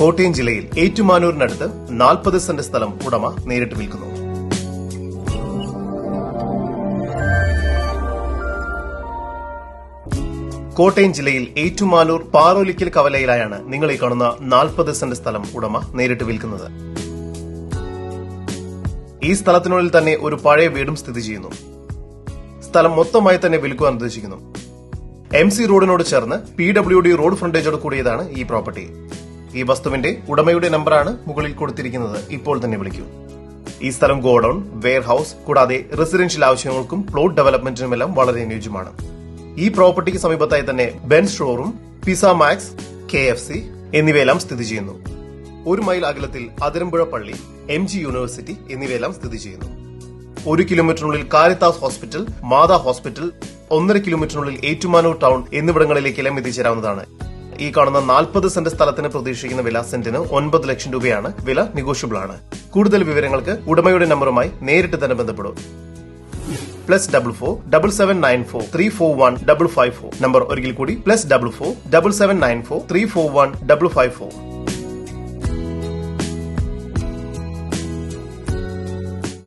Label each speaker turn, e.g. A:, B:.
A: കോട്ടയം ജില്ലയിൽ ഏറ്റുമാനൂരിനടുത്ത് 40 സെന്റ് സ്ഥലം ഉടമ നേരിട്ട് വിൽക്കുന്നു. കോട്ടയം ജില്ലയിൽ ഏറ്റുമാനൂർ പാറോലിക്കൽ കവലയിലായാണ് നിങ്ങൾ ഈ കാണുന്ന 40 സെന്റ് സ്ഥലം ഉടമ നേരിട്ട് വിൽക്കുന്നത്. ഈ സ്ഥലത്തിനുള്ളിൽ തന്നെ ഒരു പഴയ വീടും സ്ഥിതി ചെയ്യുന്നു. സ്ഥലം മൊത്തമായി തന്നെ വിൽക്കുവാൻ ഉദ്ദേശിക്കുന്നു. MC റോഡിനോട് ചേർന്ന് PWD റോഡ് ഫ്രണ്ടേജോട് കൂടിയതാണ് ഈ പ്രോപ്പർട്ടി. ഈ വസ്തുവിന്റെ ഉടമയുടെ നമ്പറാണ് മുകളിൽ കൊടുത്തിരിക്കുന്നത്. ഇപ്പോൾ തന്നെ വിളിക്കൂ. ഈ സ്ഥലം ഗോഡൌൺ, വെയർഹൌസ് കൂടാതെ റെസിഡൻഷ്യൽ ആവശ്യങ്ങൾക്കും പ്ലോട്ട് ഡെവലപ്മെന്റിനുമെല്ലാം വളരെ അനുയോജ്യമാണ്. ഈ പ്രോപ്പർട്ടിക്ക് സമീപത്തായി തന്നെ Benz showroom, Pizza Max, KFC എന്നിവയെല്ലാം സ്ഥിതി ചെയ്യുന്നു. 1 മൈൽ അകലത്തിൽ അതിരമ്പുഴ പള്ളി, MG യൂണിവേഴ്സിറ്റി എന്നിവയെല്ലാം സ്ഥിതി ചെയ്യുന്നു. 1 കിലോമീറ്ററിനുള്ളിൽ കാരിത്താസ് ഹോസ്പിറ്റൽ, മാതാ ഹോസ്പിറ്റൽ, 1.5 കിലോമീറ്ററിനുള്ളിൽ ഏറ്റുമാനൂർ ടൗൺ എന്നിവിടങ്ങളിലേക്കെല്ലാം എത്തിച്ചേരാവുന്നതാണ്. ഈ കാണുന്ന 40 സെന്റ് സ്ഥലത്തിന് പ്രതീക്ഷിക്കുന്ന വില സെന്റിന് 9 ലക്ഷം രൂപയാണ്. വില നെഗോഷ്യബിൾ ആണ്. കൂടുതൽ വിവരങ്ങൾക്ക് ഉടമയുടെ നമ്പറുമായി നേരിട്ട് തന്നെ ബന്ധപ്പെടും. +44 7794 341 554. നമ്പർ ഒരിക്കൽ കൂടി +44 7794 341 554.